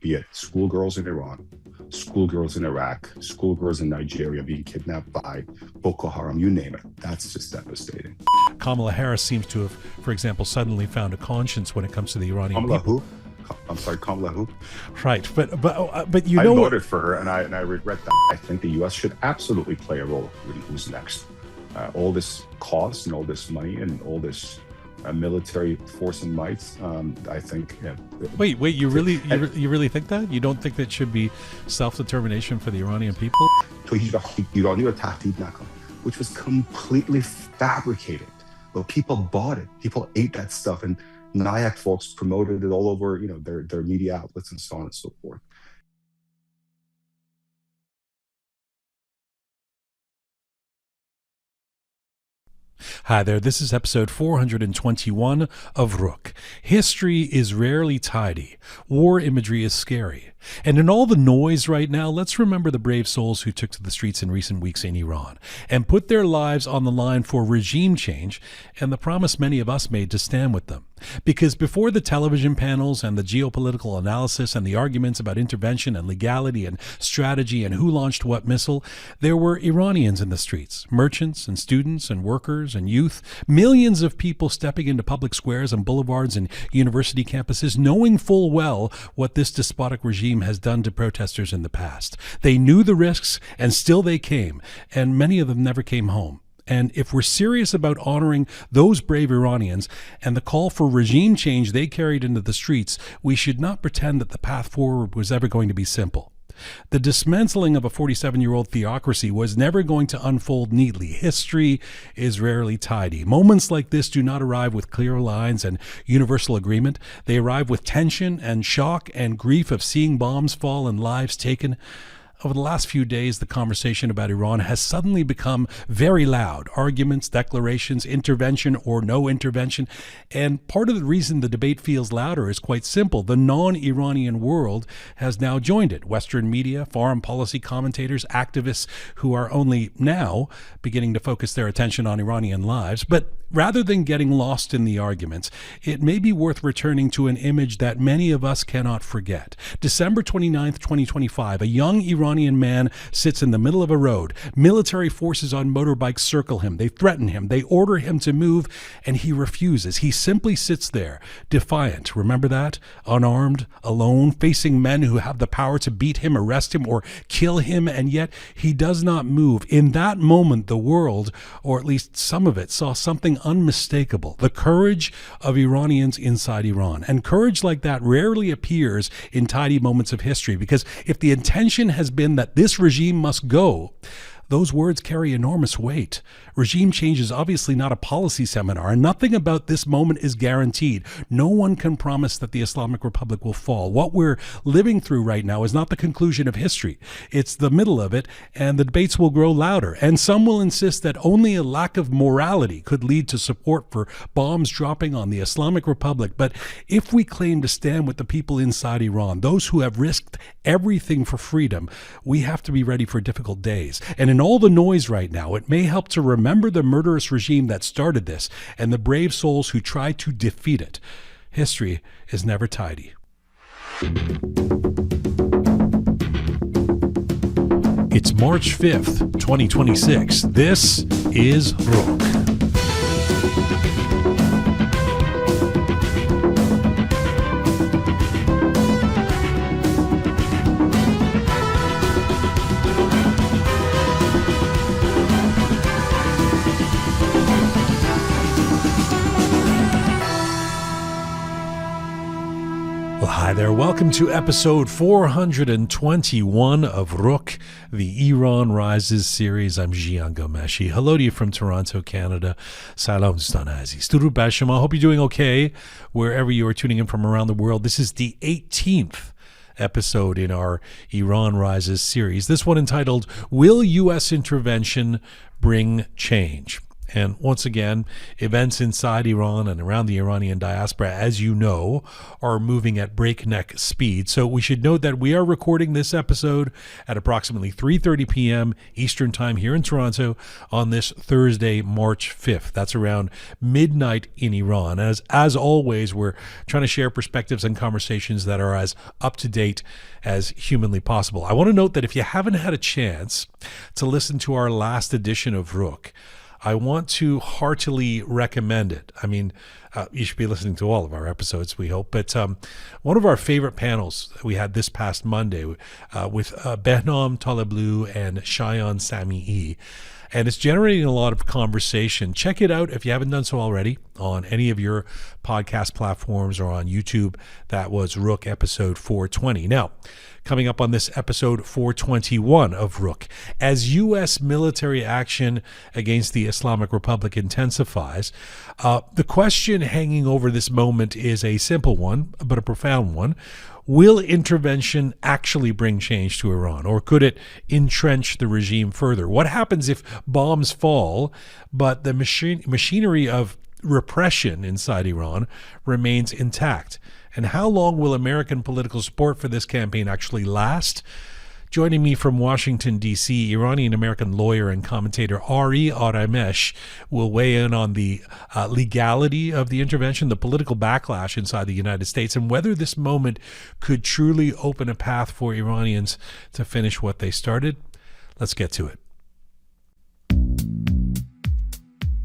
be it schoolgirls in Iran, schoolgirls in Iraq, schoolgirls in Nigeria being kidnapped by Boko Haram, you name it. That's just devastating. Kamala Harris seems to have, for example, suddenly found a conscience when it comes to the Iranian Kamala people. who? I'm sorry, Kamala who? Right, but you I know, voted for her, and I regret that. I think the U.S. should absolutely play a role in who's next. All this cost and all this money and all this military force and might. I think. Wait, you really think that? You don't think that should be self-determination for the Iranian people? Which was completely fabricated, but people bought it. People ate that stuff, and NIAC folks promoted it all over, their media outlets and so on and so forth. Hi there, this is episode 421 of Roqe. History is rarely tidy. War imagery is scary. And in all the noise right now, let's remember the brave souls who took to the streets in recent weeks in Iran and put their lives on the line for regime change and the promise many of us made to stand with them. Because before the television panels and the geopolitical analysis and the arguments about intervention and legality and strategy and who launched what missile, there were Iranians in the streets, merchants and students and workers and youth, millions of people stepping into public squares and boulevards and university campuses, knowing full well what this despotic regime has done to protesters in the past. They knew the risks, and still they came, and many of them never came home. And if we're serious about honoring those brave Iranians and the call for regime change they carried into the streets, we should not pretend that the path forward was ever going to be simple. The dismantling of a 47-year-old theocracy was never going to unfold neatly. History is rarely tidy. Moments like this do not arrive with clear lines and universal agreement. They arrive with tension and shock and grief of seeing bombs fall and lives taken. Over the last few days, the conversation about Iran has suddenly become very loud. Arguments, declarations, intervention or no intervention. And part of the reason the debate feels louder is quite simple. The non-Iranian world has now joined it. Western media, foreign policy commentators, activists who are only now beginning to focus their attention on Iranian lives. But rather than getting lost in the arguments, it may be worth returning to an image that many of us cannot forget. December 29th, 2025, a young Iranian man sits in the middle of a road. Military forces on motorbikes circle him. They threaten him. They order him to move, and he refuses. He simply sits there, defiant. Remember that? Unarmed, alone, facing men who have the power to beat him, arrest him, or kill him, and yet he does not move. In that moment, the world, or at least some of it, saw something unmistakable: the courage of Iranians inside Iran. And courage like that rarely appears in tidy moments of history, because if the intention has been that this regime must go, those words carry enormous weight. Regime change is obviously not a policy seminar, and nothing about this moment is guaranteed. No one can promise that the Islamic Republic will fall. What we're living through right now is not the conclusion of history. It's the middle of it, and the debates will grow louder. And some will insist that only a lack of morality could lead to support for bombs dropping on the Islamic Republic. But if we claim to stand with the people inside Iran, those who have risked everything for freedom, we have to be ready for difficult days. And in all the noise right now, it may help to remember the murderous regime that started this and the brave souls who tried to defeat it. History is never tidy. It's March 5th, 2026. This is Roqe. Hi there, welcome to episode 421 of Roqe, the Iran Rises series. I'm Jian Ghomeshi. Hello to you from Toronto, Canada. Salam dostan aziz. Durud bar shoma. Hope you're doing okay wherever you are tuning in from around the world. This is the 18th episode in our Iran Rises series. This one entitled, Will U.S. Intervention Bring Change? And once again, events inside Iran and around the Iranian diaspora, as you know, are moving at breakneck speed. So we should note that we are recording this episode at approximately 3:30 p.m. Eastern Time here in Toronto on this Thursday, March 5th. That's around midnight in Iran. As always, we're trying to share perspectives and conversations that are as up to date as humanly possible. I want to note that if you haven't had a chance to listen to our last edition of Roqe, I want to heartily recommend it. I mean, you should be listening to all of our episodes, we hope. But one of our favorite panels that we had this past Monday with Behnam Taleblu and Shayan Sami'i. And it's generating a lot of conversation. Check it out if you haven't done so already on any of your podcast platforms or on YouTube. That was Roqe episode 420. Now, coming up on this episode 421 of Roqe, as U.S. military action against the Islamic Republic intensifies, the question hanging over this moment is a simple one, but a profound one. Will intervention actually bring change to Iran, or could it entrench the regime further? What happens if bombs fall, but the machinery of repression inside Iran remains intact? And how long will American political support for this campaign actually last? Joining me from Washington, D.C., Iranian-American lawyer and commentator Ari Aramesh will weigh in on the legality of the intervention, the political backlash inside the United States, and whether this moment could truly open a path for Iranians to finish what they started. Let's get to it.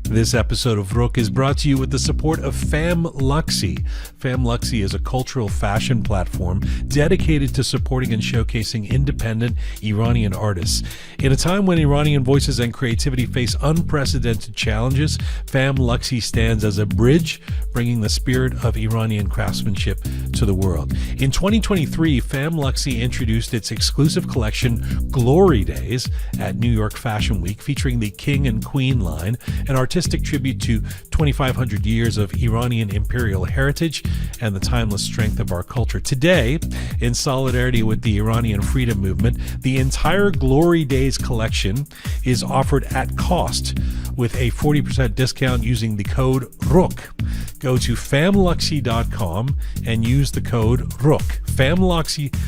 This episode of Roqe is brought to you with the support of FamLuxy. FamLuxy is a cultural fashion platform dedicated to supporting and showcasing independent Iranian artists. In a time when Iranian voices and creativity face unprecedented challenges, FamLuxy stands as a bridge, bringing the spirit of Iranian craftsmanship to the world. In 2023, FamLuxy introduced its exclusive collection, Glory Days, at New York Fashion Week, featuring the King and Queen line, an artistic tribute to 2,500 years of Iranian imperial heritage and the timeless strength of our culture. Today, in solidarity with the Iranian freedom movement, the entire Glory Days collection is offered at cost with a 40% discount using the code Roqe. Go to famluxy.com and use the code Roqe.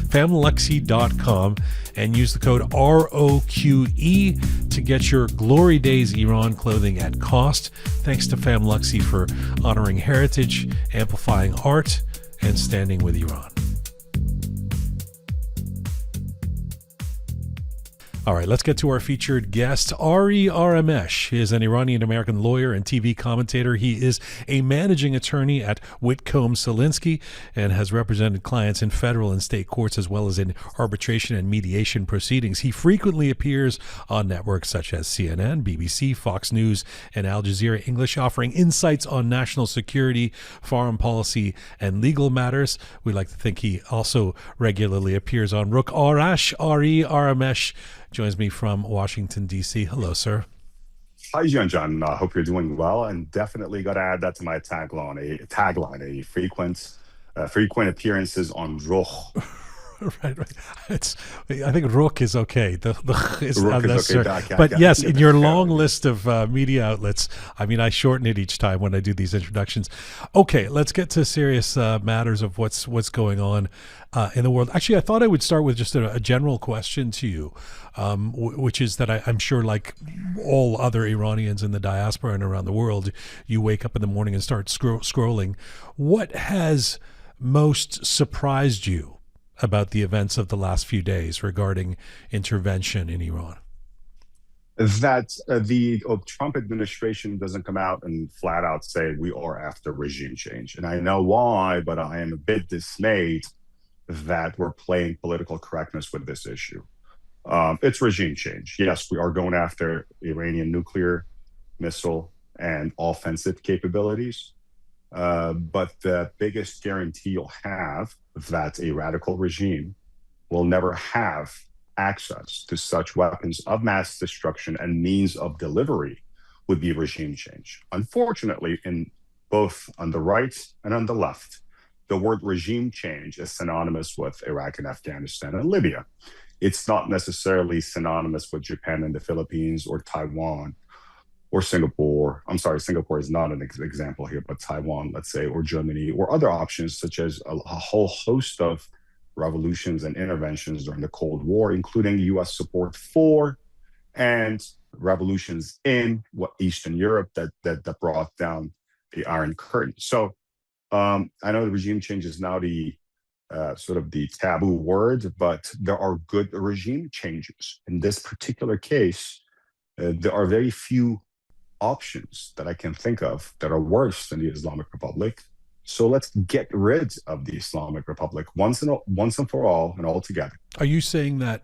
Famluxy.com and use the code ROQE to get your Glory Days Iran clothing at cost. Thanks to FamLuxy for honoring heritage, amplifying art, and standing with Iran. All right, let's get to our featured guest. Ari Aramesh is an Iranian-American lawyer and TV commentator. He is a managing attorney at Whitcomb Solinsky and has represented clients in federal and state courts as well as in arbitration and mediation proceedings. He frequently appears on networks such as CNN, BBC, Fox News, and Al Jazeera English, offering insights on national security, foreign policy, and legal matters. We like to think he also regularly appears on Roqe. Ari Aramesh joins me from Washington, D.C. Hello, sir. Hi, John. I hope you're doing well, and definitely got to add that to my tagline, frequent appearances on Roqe. Right. I think Roqe is okay. The is unnecessary. Okay. But yes, in your long list of media outlets, I mean, I shorten it each time when I do these introductions. Okay, let's get to serious matters of what's going on in the world. Actually, I thought I would start with just a general question to you, which is that I'm sure, like all other Iranians in the diaspora and around the world, you wake up in the morning and start scrolling. What has most surprised you about the events of the last few days regarding intervention in Iran? That the Trump administration doesn't come out and flat out say we are after regime change. And I know why, but I am a bit dismayed that we're playing political correctness with this issue. It's regime change. Yes, we are going after Iranian nuclear, missile, and offensive capabilities. But the biggest guarantee you'll have that a radical regime will never have access to such weapons of mass destruction and means of delivery would be regime change. Unfortunately, in both on the right and on the left, the word regime change is synonymous with Iraq and Afghanistan and Libya. It's not necessarily synonymous with Japan and the Philippines or Taiwan or Singapore. I'm sorry, Singapore is not an example here, but Taiwan, let's say, or Germany, or other options such as a whole host of revolutions and interventions during the Cold War, including U.S. support for and revolutions in Eastern Europe that brought down the Iron Curtain. So I know the regime change is now the sort of the taboo word, but there are good regime changes. In this particular case, there are very few options that I can think of that are worse than the Islamic Republic. So let's get rid of the Islamic Republic once and for all and altogether. Are you saying that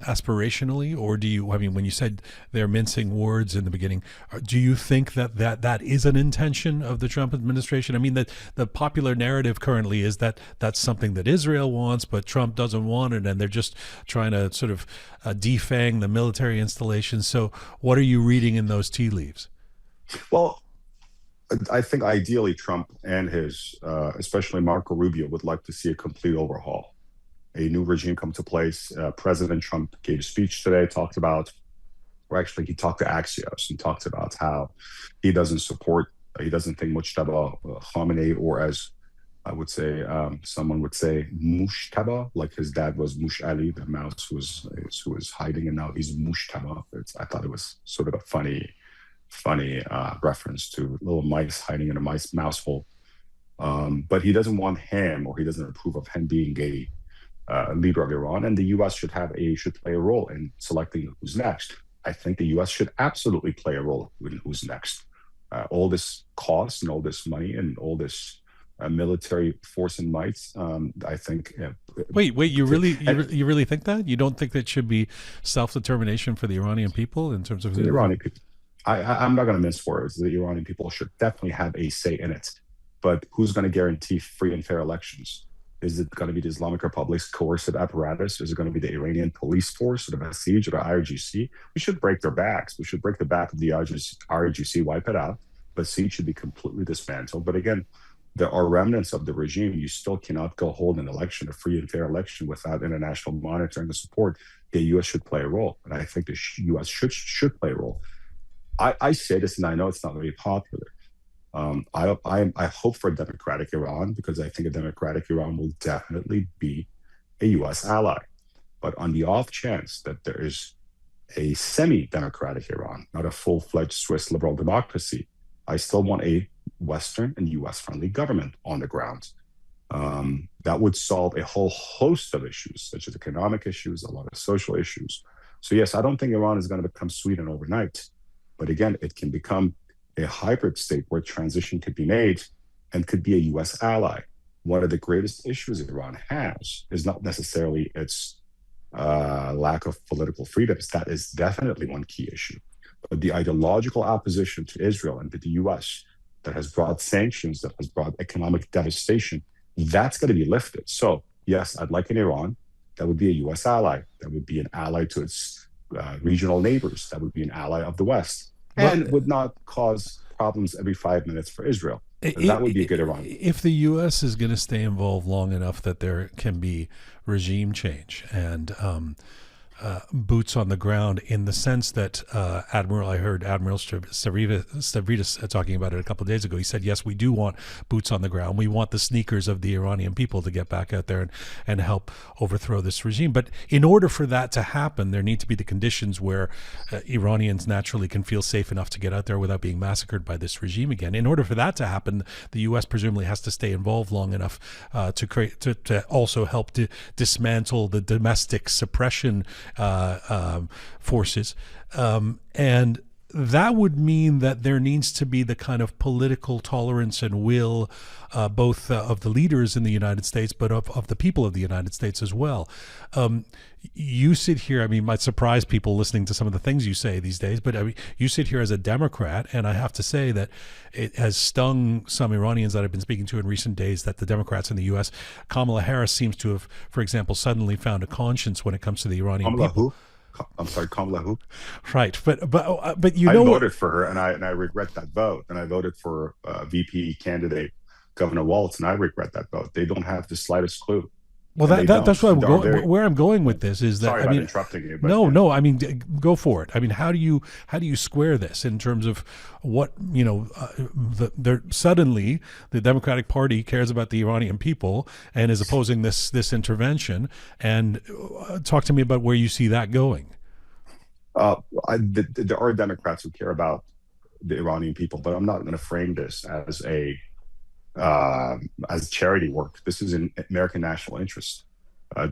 aspirationally, or do you, I mean, when you said they're mincing words in the beginning, do you think that is an intention of the Trump administration? I mean, that the popular narrative currently is that that's something that Israel wants, but Trump doesn't want it, and they're just trying to sort of defang the military installations. So what are you reading in those tea leaves? Well, I think ideally Trump and his, especially Marco Rubio, would like to see a complete overhaul, a new regime come to place. President Trump gave a speech today, talked about, or actually he talked to Axios and talked about how he doesn't think Mujtaba Khamenei, or as I would say, someone would say Mushtaba, like his dad was Mush Ali, the mouse who was hiding, and now he's Mushtaba. I thought it was sort of a funny reference to little mice hiding in a mouse hole. But he doesn't want him, or he doesn't approve of him being a leader of Iran, and the U.S. should play a role in selecting who's next. I think the U.S. should absolutely play a role in who's next. All this cost and all this money and all this military force and might. I think. Wait! You really think that? You don't think that should be self-determination for the Iranian people in terms of the Iranian people? I'm not going to mince words. The Iranian people should definitely have a say in it. But who's going to guarantee free and fair elections? Is it going to be the Islamic Republic's coercive apparatus? Is it going to be the Iranian police force, or the Basij, or the IRGC? We should break their backs. We should break the back of the IRGC, wipe it out. Basij should be completely dismantled. But again, there are remnants of the regime. You still cannot go hold an election, a free and fair election, without international monitoring and support. The U.S. should play a role. And I think the U.S. should play a role. I say this, and I know it's not very popular. I hope for a democratic Iran, because I think a democratic Iran will definitely be a U.S. ally. But on the off chance that there is a semi-democratic Iran, not a full-fledged Swiss liberal democracy, I still want a Western and U.S.-friendly government on the ground. That would solve a whole host of issues, such as economic issues, a lot of social issues. So yes, I don't think Iran is going to become Sweden overnight. But again, it can become a hybrid state where transition could be made and could be a U.S. ally. One of the greatest issues Iran has is not necessarily its lack of political freedoms. That is definitely one key issue. But the ideological opposition to Israel and to the U.S. that has brought sanctions, that has brought economic devastation, that's going to be lifted. So yes, I'd like an Iran that would be a U.S. ally, that would be an ally to its regional neighbors, that would be an ally of the West, and would not cause problems every 5 minutes for Israel. That would be a good Iran. If the U.S. is going to stay involved long enough that there can be regime change and boots on the ground, in the sense that I heard Admiral Stavridis talking about it a couple of days ago. He said, yes, we do want boots on the ground. We want the sneakers of the Iranian people to get back out there and help overthrow this regime. But in order for that to happen, there need to be the conditions where Iranians naturally can feel safe enough to get out there without being massacred by this regime again. In order for that to happen, the U.S. presumably has to stay involved long enough to also help dismantle the domestic suppression forces, and that would mean that there needs to be the kind of political tolerance and will, both of the leaders in the United States, but of the people of the United States as well. You sit here, I mean, might surprise people listening to some of the things you say these days, but I mean, you sit here as a Democrat, and I have to say that it has stung some Iranians that I've been speaking to in recent days that the Democrats in the U.S., Kamala Harris seems to have, for example, suddenly found a conscience when it comes to the Iranian people. I'm sorry, Kamala who? Right, but you know, I voted for her, and I regret that vote. And I voted for VP candidate Governor Walz, and I regret that vote. They don't have the slightest clue. Well, and they that's don't. what And I'm there are going. very Where I'm going with this is that sorry I about mean, interrupting you, but no, yeah. no. I mean, go for it. I mean, how do you square this in terms of what suddenly the Democratic Party cares about the Iranian people and is opposing this intervention? And talk to me about where you see that going. Uh, there are Democrats who care about the Iranian people, but I'm not going to frame this uh, as charity work. This is in American national interest.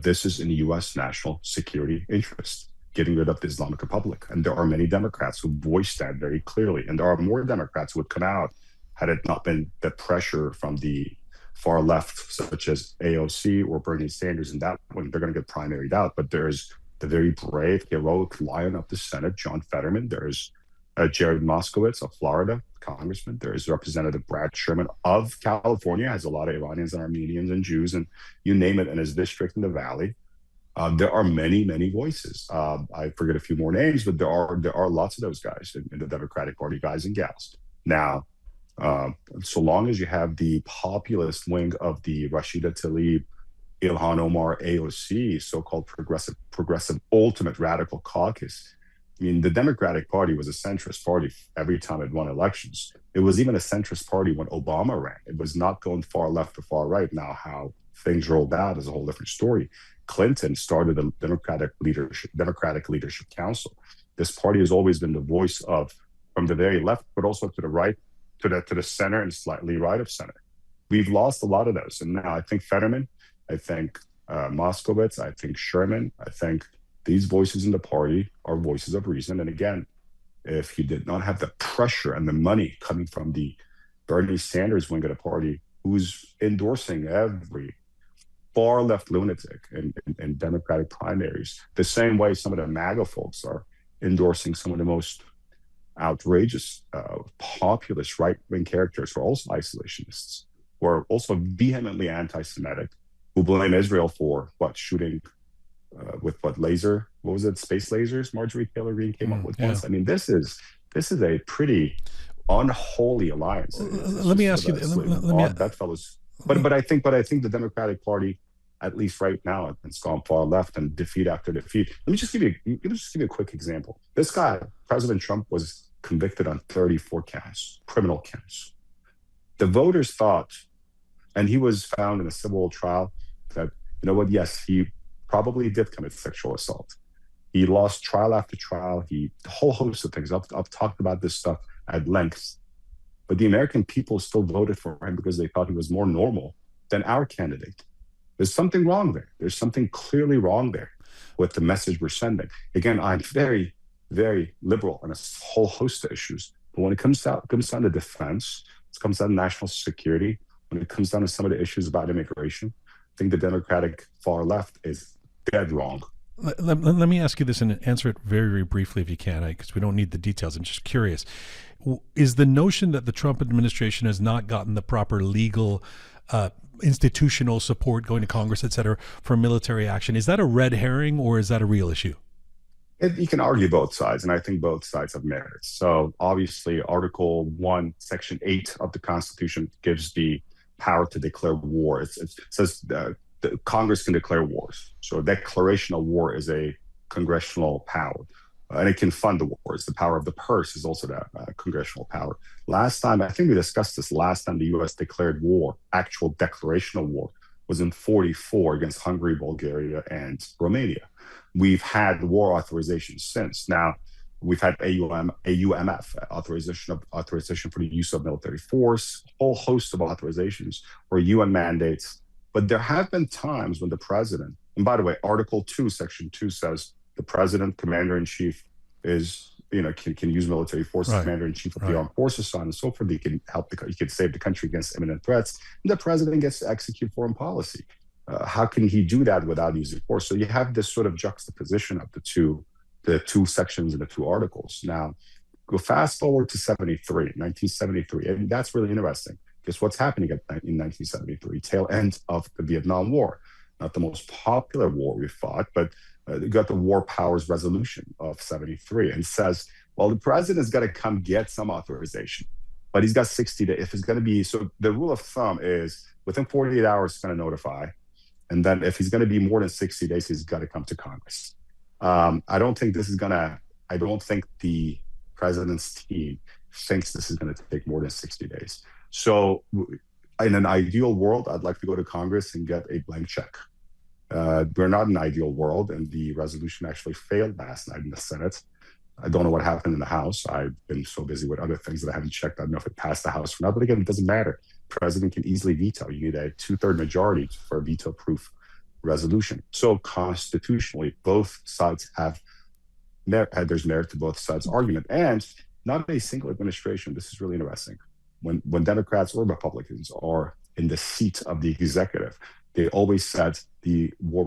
This is in the U.S. national security interest, getting rid of the Islamic Republic. And there are many Democrats who voice that very clearly. And there are more Democrats who would come out had it not been the pressure from the far left, such as AOC or Bernie Sanders. And that one, they're going to get primaried out. But there's the very brave, heroic lion of the Senate, John Fetterman. There's Jared Moskowitz of Florida, congressman. There is Representative Brad Sherman of California, has a lot of Iranians and Armenians and Jews, and you name it, in his district in the Valley. There are many, many voices. I forget a few more names, but there are lots of those guys in the Democratic Party, guys and gals. Now, so long as you have the populist wing of the Rashida Tlaib, Ilhan Omar, AOC, so-called progressive ultimate radical caucus. I mean, the Democratic Party was a centrist party every time it won elections. It was even a centrist party when Obama ran. It was not going far left or far right. Now, how things rolled out is a whole different story. Clinton started the Democratic Leadership Council. This party has always been the voice of, from the very left, but also to the right, to the center and slightly right of center. We've lost a lot of those. And now I think Fetterman, I think Moskowitz, I think Sherman, I think these voices in the party are voices of reason. And again, if you did not have the pressure and the money coming from the Bernie Sanders wing of the party, who's endorsing every far left lunatic in Democratic primaries, the same way some of the MAGA folks are endorsing some of the most outrageous populist right-wing characters who are also isolationists, who are also vehemently anti-Semitic, who blame Israel for shooting with laser, what was it, space lasers Marjorie Taylor Greene came up with once. I mean, this is a pretty unholy alliance. Let me ask you, bedfellows. But I think the Democratic Party, at least right now, has gone far left and defeat after defeat. Let me just give you a quick example. This guy, President Trump, was convicted on 34 counts, criminal counts. The voters thought, and he was found in a civil trial, that, you know what, yes, he probably did commit sexual assault. He lost trial after trial. A whole host of things. I've talked about this stuff at length. But the American people still voted for him because they thought he was more normal than our candidate. There's something wrong there. There's something clearly wrong there with the message we're sending. Again, I'm very, very liberal on a whole host of issues. But when it comes down to defense, it comes down to national security, when it comes down to some of the issues about immigration, I think the Democratic far left is dead wrong. Let me ask you this and answer it very, very briefly if you can, because we don't need the details. I'm just curious. Is the notion that the Trump administration has not gotten the proper legal institutional support going to Congress, et cetera, for military action, is that a red herring or is that a real issue? You can argue both sides, and I think both sides have merits. So obviously, Article 1, Section 8 of the Constitution gives the power to declare war. It says the Congress can declare wars. So a declaration of war is a congressional power. And it can fund the wars. The power of the purse is also the congressional power. Last time, I think we discussed this last time the U.S. declared war, actual declaration of war, was in 1944 against Hungary, Bulgaria, and Romania. We've had war authorization since. Now, we've had AUMF, authorization for the use of military force, a whole host of authorizations or UN mandates. But there have been times when the president, and by the way, Article 2, Section 2 says the president, commander-in-chief, can use military force, right. Commander-in-chief of the armed forces, so on and so forth. He can he can save the country against imminent threats. And the president gets to execute foreign policy. How can he do that without using force? So you have this sort of juxtaposition of the two sections in the two articles. Now, go fast forward to 1973, and that's really interesting. Guess what's happening in 1973? Tail end of the Vietnam War. Not the most popular war we fought, but you got the War Powers Resolution of 73, and says, well, the president's got to come get some authorization, but he's got 60 days. If it's going to be, so the rule of thumb is within 48 hours, it's going to notify. And then if he's going to be more than 60 days, he's got to come to Congress. I don't think the president's team thinks this is going to take more than 60 days. So in an ideal world, I'd like to go to Congress and get a blank check. We're not in an ideal world, and the resolution actually failed last night in the Senate. I don't know what happened in the House. I've been so busy with other things that I haven't checked. I don't know if it passed the House or not, but again, it doesn't matter. The president can easily veto. You need a 2/3 majority for a veto-proof resolution. So constitutionally, both sides have there's merit to both sides' argument, and not a single administration. This is really interesting. When Democrats or Republicans are in the seat of the executive, they always said the war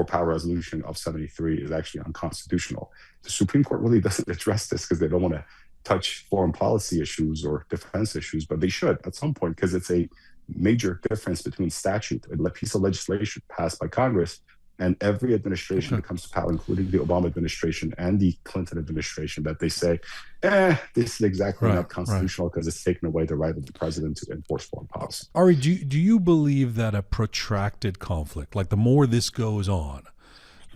power resolution of 73 is actually unconstitutional. The Supreme Court really doesn't address this because they don't want to touch foreign policy issues or defense issues, but they should at some point, because it's a major difference between statute, a piece of legislation passed by Congress, and every administration that comes to power, including the Obama administration and the Clinton administration, that they say, this is exactly not constitutional because it's taken away the right of the president to enforce foreign policy. Ari, do you believe that a protracted conflict, like the more this goes on,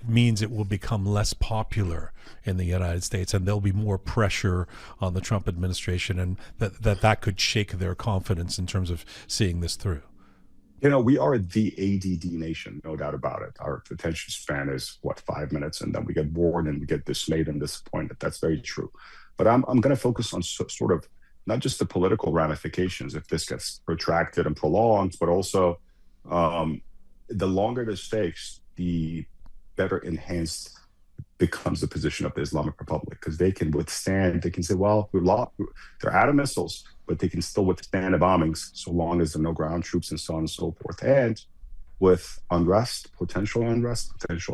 means it will become less popular in the United States and there'll be more pressure on the Trump administration, and that could shake their confidence in terms of seeing this through? We are the ADD nation, no doubt about it. Our attention span is, 5 minutes, and then we get bored and we get dismayed and disappointed. That's very true. But I'm going to focus on sort of not just the political ramifications if this gets protracted and prolonged, but also the longer the stakes, the better enhanced becomes the position of the Islamic Republic, because they can say, well, they're out of missiles, but they can still withstand the bombings so long as there are no ground troops and so on and so forth. And with potential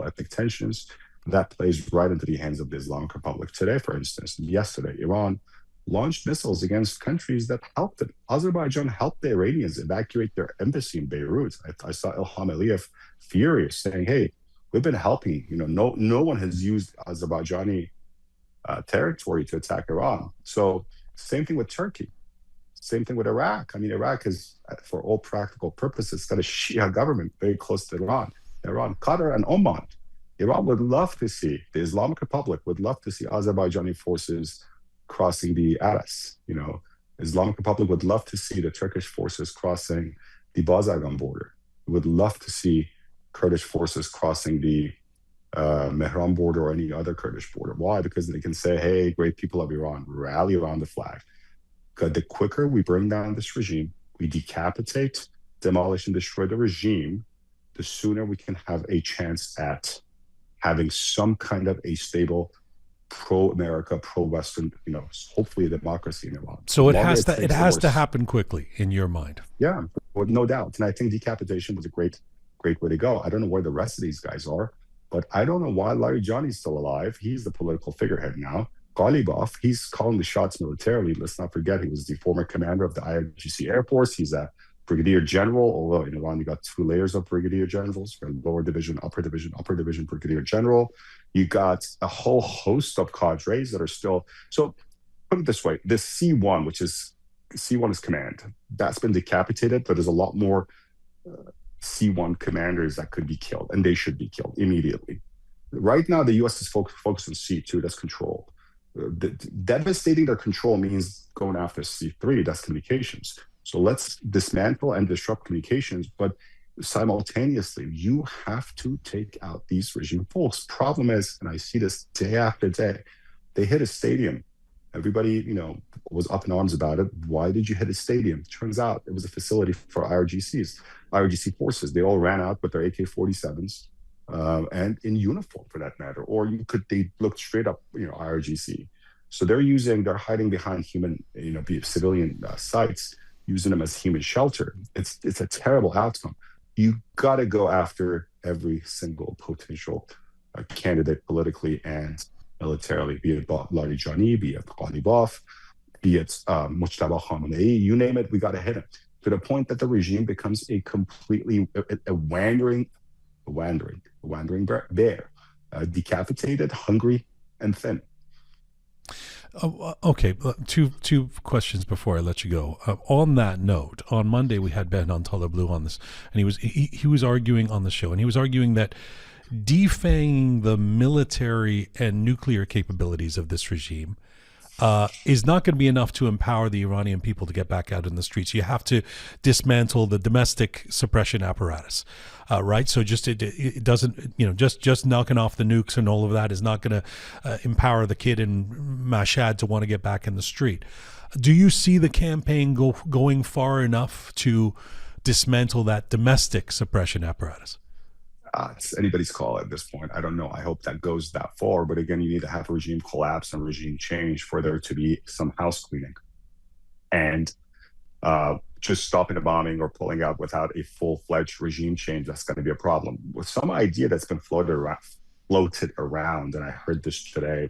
ethnic tensions, that plays right into the hands of the Islamic Republic. Today, for instance, yesterday, Iran launched missiles against countries that helped it. Azerbaijan helped the Iranians evacuate their embassy in Beirut. I saw Ilham Aliyev furious, saying, hey, we've been helping. No one has used Azerbaijani territory to attack Iran. So same thing with Turkey. Same thing with Iraq. I mean, Iraq is, for all practical purposes, got a Shia government very close to Iran, Qatar, and Oman. Iran would love to see, the Islamic Republic would love to see Azerbaijani forces crossing the Aras. Islamic Republic would love to see the Turkish forces crossing the Bazagan border. Would love to see Kurdish forces crossing the Mehran border or any other Kurdish border. Why? Because they can say, hey, great people of Iran, rally around the flag. Because the quicker we bring down this regime, we decapitate, demolish, and destroy the regime, the sooner we can have a chance at having some kind of a stable pro-America, pro-Western, hopefully a democracy in Iran. So it has to happen quickly, in your mind. Yeah, no doubt. And I think decapitation was a great way to go. I don't know where the rest of these guys are, but I don't know why Larijani's still alive. He's the political figurehead now. Ghalibaf, he's calling the shots militarily. Let's not forget, he was the former commander of the IRGC Air Force. He's a brigadier general, although in Iran you got 2 layers of brigadier generals, lower division, upper division, brigadier general. You got a whole host of cadres that are still. So put it this way, this C1, C1 is command. That's been decapitated, but there's a lot more C1 commanders that could be killed, and they should be killed immediately. Right now, the U.S. is focused on C2, that's control. Devastating their control means going after C3, that's communications. So let's dismantle and disrupt communications, but simultaneously, you have to take out these regime folks. Problem is, and I see this day after day, they hit a stadium. Everybody, was up in arms about it. Why did you hit a stadium? Turns out it was a facility for IRGC forces. They all ran out with their AK-47s. And in uniform for that matter, or they looked straight up, IRGC. So they're hiding behind civilian sites, using them as human shelter. It's a terrible outcome. You got to go after every single potential candidate politically and militarily, be it Larijani, be it Ghalibaf, be it Mujtaba Khamenei, you name it, we got to hit him. To the point that the regime becomes a completely wandering bear, decapitated, hungry, and thin. Okay, two questions before I let you go. On that note, on Monday we had Ben on Color Blue on this, and he was arguing on the show, and he was arguing that defanging the military and nuclear capabilities of this regime is not going to be enough to empower the Iranian people to get back out in the streets. You have to dismantle the domestic suppression apparatus, right? So just it doesn't, just knocking off the nukes and all of that is not going to empower the kid in Mashhad to want to get back in the street. Do you see the campaign going far enough to dismantle that domestic suppression apparatus? It's anybody's call at this point. I don't know. I hope that goes that far. But again, you need to have regime collapse and regime change for there to be some house cleaning. And just stopping the bombing or pulling out without a full-fledged regime change, that's going to be a problem. With some idea that's been floated around, and I heard this today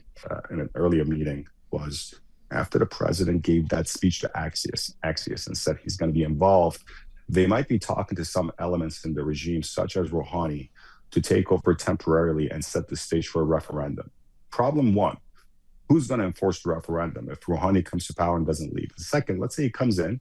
in an earlier meeting, was after the president gave that speech to Axios and said he's going to be involved, they might be talking to some elements in the regime, such as Rouhani, to take over temporarily and set the stage for a referendum. Problem one, who's going to enforce the referendum if Rouhani comes to power and doesn't leave? Second, let's say he comes in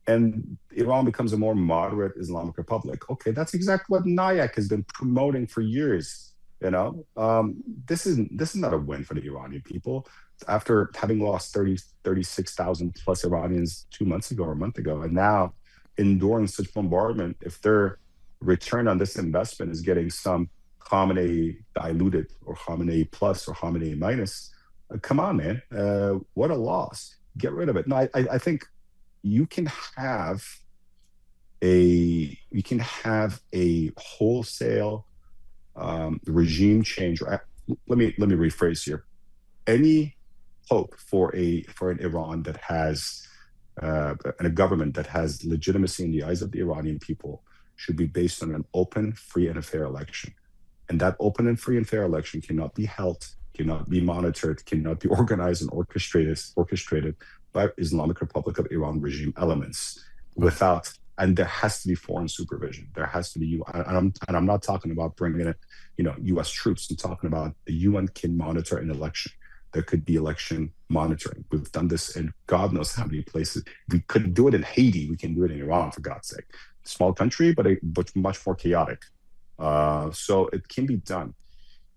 and Iran becomes a more moderate Islamic Republic. Okay, that's exactly what Nayak has been promoting for years. This is not a win for the Iranian people. After having lost 36,000 plus Iranians 2 months ago or a month ago, and now enduring such bombardment, if their return on this investment is getting some Khamenei diluted or Khamenei plus or Khamenei minus, come on, man. What a loss. Get rid of it. No, I think you can have a wholesale regime change. Let me rephrase here. Any hope for an Iran that has and a government that has legitimacy in the eyes of the Iranian people should be based on an open, free, and a fair election. And that open and free and fair election cannot be held, cannot be monitored, cannot be organized and orchestrated by Islamic Republic of Iran regime elements and there has to be foreign supervision. There has to be, and I'm not talking about bringing in, U.S. troops. I'm talking about the UN can monitor an election. There could be election monitoring. We've done this in God knows how many places. We could do it in Haiti. We can do it in Iran, for God's sake. Small country, but much more chaotic. So it can be done.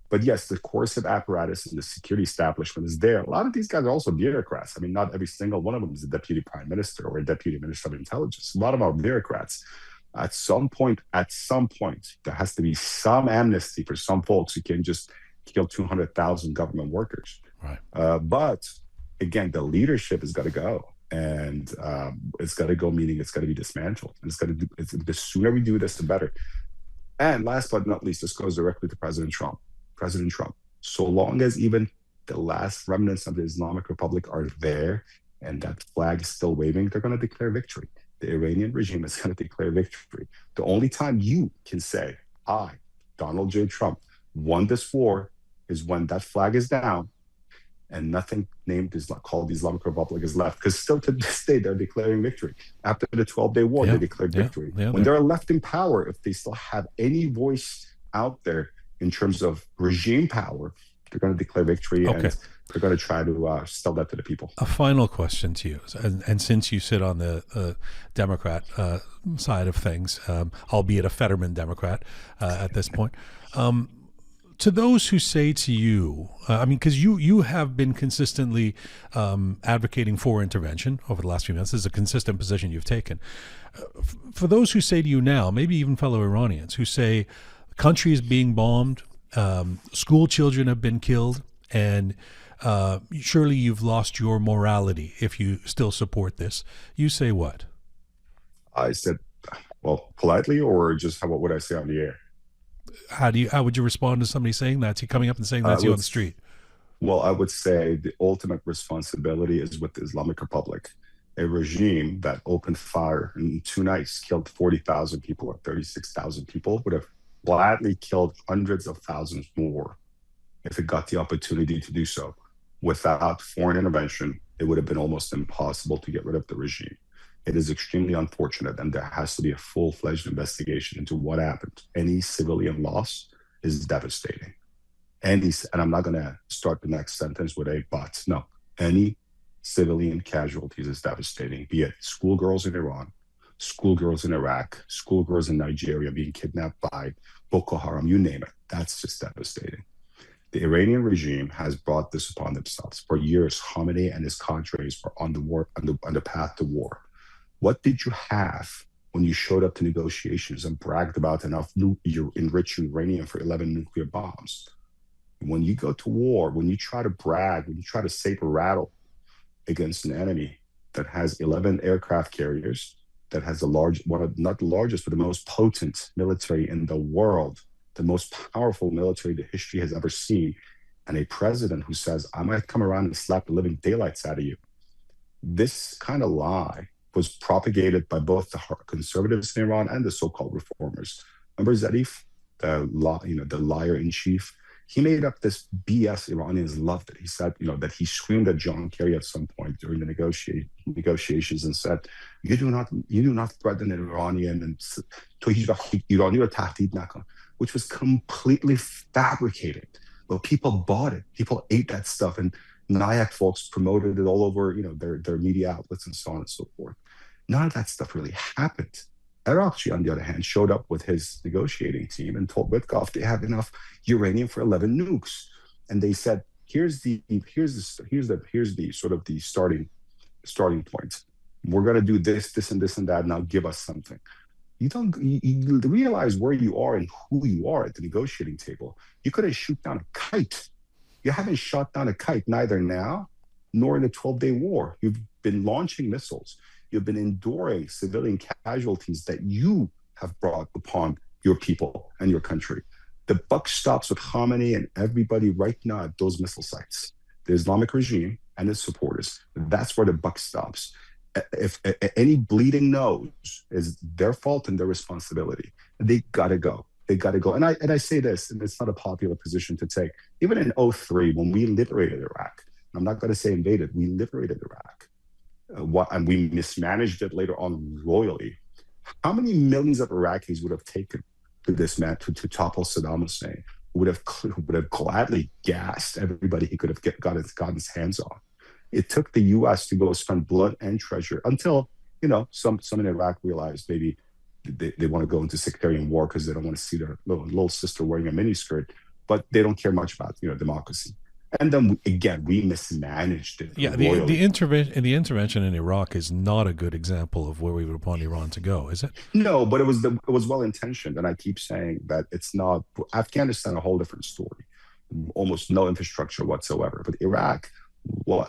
But yes, the coercive apparatus and the security establishment is there. A lot of these guys are also bureaucrats. I mean, not every single one of them is a deputy prime minister or a deputy minister of intelligence. A lot of them are bureaucrats. At some point, there has to be some amnesty for some folks who can just kill 200,000 government workers. Right. But again, the leadership has got to go, and it's got to go. Meaning, it's got to be dismantled. And the sooner we do this, the better. And last but not least, this goes directly to President Trump. President Trump. So long as even the last remnants of the Islamic Republic are there, and that flag is still waving, they're going to declare victory. The Iranian regime is going to declare victory. The only time you can say, I, Donald J. Trump, won this war is when that flag is down and nothing called the Islamic Republic is left. Because still to this day, they're declaring victory. After the 12-day war, they declared victory. When they're left in power, if they still have any voice out there in terms of regime power, they're going to declare victory and they're going to try to sell that to the people. A final question to you, and since you sit on the Democrat side of things, albeit a Fetterman Democrat at this point, to those who say to you, because you have been consistently advocating for intervention over the last few months. This is a consistent position you've taken. For those who say to you now, maybe even fellow Iranians, who say the country is being bombed, school children have been killed, and surely you've lost your morality if you still support this. You say what? I said, well, politely, or just what would I say on the air? How would you respond to somebody saying that? To coming up and saying that to you on the street? Well, I would say the ultimate responsibility is with the Islamic Republic, a regime that opened fire in 2 nights, killed 40,000 people or 36,000 people, would have gladly killed hundreds of thousands more if it got the opportunity to do so. Without foreign intervention, it would have been almost impossible to get rid of the regime. It is extremely unfortunate, and there has to be a full-fledged investigation into what happened. Any civilian loss is devastating. And I'm not going to start the next sentence with a but. No, any civilian casualties is devastating, be it schoolgirls in Iran, schoolgirls in Iraq, schoolgirls in Nigeria being kidnapped by Boko Haram, you name it. That's just devastating. The Iranian regime has brought this upon themselves. For years, Khamenei and his cadres were on the path to war. What did you have when you showed up to negotiations and bragged about enough enriched uranium for 11 nuclear bombs? When you go to war, when you try to brag, when you try to saber rattle against an enemy that has 11 aircraft carriers, that has not the largest, but the most potent military in the world, the most powerful military the history has ever seen, and a president who says, I might come around and slap the living daylights out of you. This kind of lie was propagated by both the conservatives in Iran and the so-called reformers. Remember Zarif, the liar in chief? He made up this BS. Iranians loved it. He said, that he screamed at John Kerry at some point during the negotiations and said, you do not threaten an Iranian, and which was completely fabricated. But people bought it. People ate that stuff, and NIAC folks promoted it all over, their media outlets and so on and so forth. None of that stuff really happened. Aramesh, on the other hand, showed up with his negotiating team and told Witkoff they have enough uranium for 11 nukes, and they said, "Here's the sort of the starting point. We're going to do this, and this, and that. Now give us something." You realize where you are and who you are at the negotiating table. You couldn't shoot down a kite. You haven't shot down a kite, neither now nor in the 12-day war. You've been launching missiles. You've been enduring civilian casualties that you have brought upon your people and your country. The buck stops with Khamenei and everybody right now at those missile sites. The Islamic regime and its supporters. That's where the buck stops. If any bleeding nose is their fault and their responsibility, they gotta go. They gotta go. And I say this, and it's not a popular position to take. Even in 2003, when we liberated Iraq, I'm not going to say invaded, we liberated Iraq. And we mismanaged it later on royally. How many millions of Iraqis would have taken to dismantle, to topple Saddam Hussein? Would have gladly gassed everybody he could have gotten his hands on. It took the U.S. to go spend blood and treasure until some in Iraq realized maybe they want to go into sectarian war because they don't want to see their little sister wearing a miniskirt, but they don't care much about democracy. And then we mismanaged it. Yeah, the intervention in Iraq is not a good example of where we would want Iran to go, is it? No, but it was well intentioned, and I keep saying that it's not. Afghanistan, a whole different story, almost no infrastructure whatsoever. But Iraq,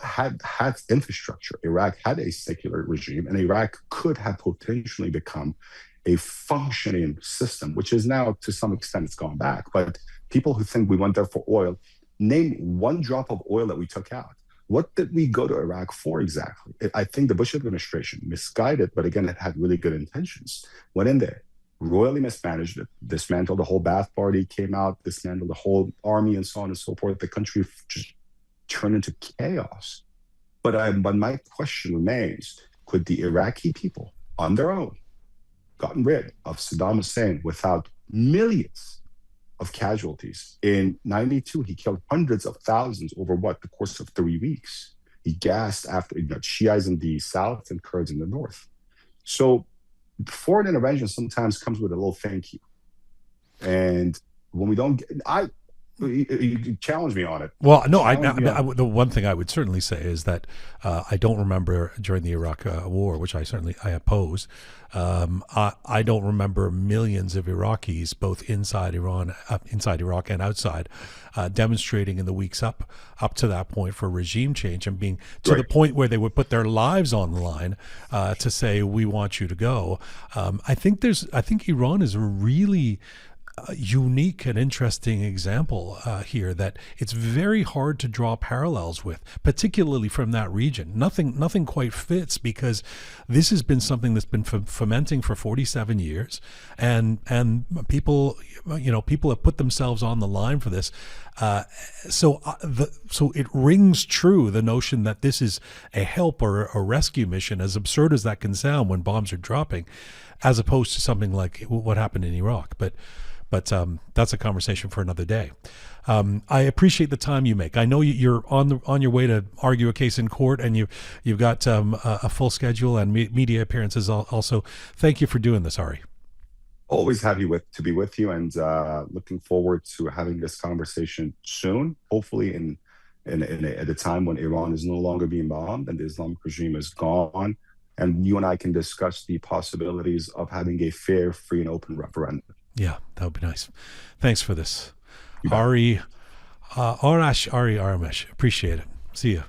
had infrastructure. Iraq had a secular regime, and Iraq could have potentially become a functioning system, which is now to some extent it's gone back. But people who think we went there for oil. Name one drop of oil that we took out. What did we go to Iraq for exactly? I think the Bush administration misguided, but again, it had really good intentions. Went in there, royally mismanaged it, dismantled the whole Ba'ath Party, came out, dismantled the whole army and so on and so forth. The country just turned into chaos. But my question remains, could the Iraqi people on their own gotten rid of Saddam Hussein without millions of casualties? In 92, he killed hundreds of thousands over the course of 3 weeks. He gassed after Shiites in the south and Kurds in the north. So foreign intervention sometimes comes with a little thank you. And when we don't you challenge me on it. Well, no, the one thing I would certainly say is that I don't remember during the Iraq war, which I opposed. I don't remember millions of Iraqis, both inside Iraq and outside, demonstrating in the weeks up to that point for regime change and being to the point where they would put their lives on the line to say, we want you to go. I think Iran is a really unique and interesting example here that it's very hard to draw parallels with, particularly from that region. Nothing quite fits, because this has been something that's been fermenting for 47 years, and people have put themselves on the line for this. So it rings true, the notion that this is a help or a rescue mission, as absurd as that can sound when bombs are dropping, as opposed to something like what happened in Iraq. But But that's a conversation for another day. I appreciate the time you make. I know you're on your way to argue a case in court, and you've got a full schedule and media appearances also. Thank you for doing this, Ari. Always happy to be with you, and looking forward to having this conversation soon. Hopefully, at a time when Iran is no longer being bombed and the Islamic regime is gone, and you and I can discuss the possibilities of having a fair, free, and open referendum. Yeah, that would be nice. Thanks for this, Ari Aramesh. Appreciate it. See you.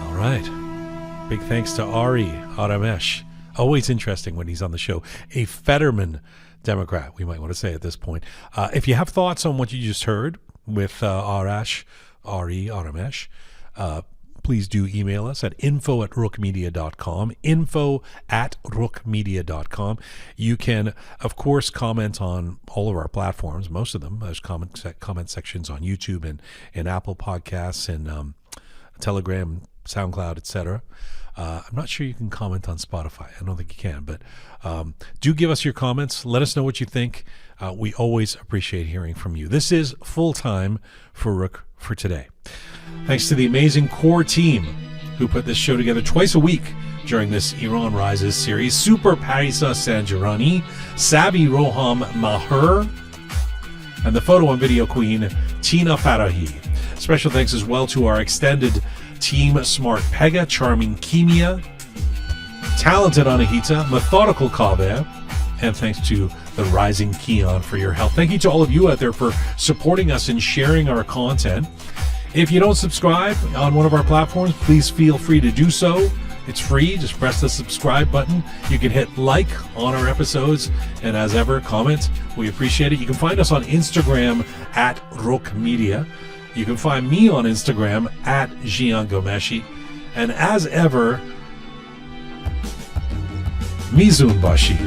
All right. Big thanks to Ari Aramesh. Always interesting when he's on the show. A Fetterman Democrat, we might want to say at this point. If you have thoughts on what you just heard with Ari Aramesh, please do email us at info@roqemedia.com, info@roqemedia.com. You can, of course, comment on all of our platforms, most of them. There's comment sections on YouTube and Apple Podcasts and Telegram, SoundCloud, etc. I'm not sure you can comment on Spotify. I don't think you can, but do give us your comments. Let us know what you think. We always appreciate hearing from you. This is Full Time for Roqe for today. Thanks to the amazing core team who put this show together twice a week during this Iran Rises series. Super Parisa Sanjarani, Savvy Roham Maher, and the photo and video queen, Tina Farahi. Special thanks as well to our extended team, Smart Pega, Charming Kimia, Talented Anahita, Methodical Kaveh, and thanks to the Rising Keon for your help. Thank you to all of you out there for supporting us and sharing our content. If you don't subscribe on one of our platforms, please feel free to do so. It's free. Just press the subscribe button. You can hit like on our episodes, and as ever, comment. We appreciate it. You can find us on Instagram at Roqe Media. You can find me on Instagram at Jian Ghomeshi. And as ever, Mizun Bashi.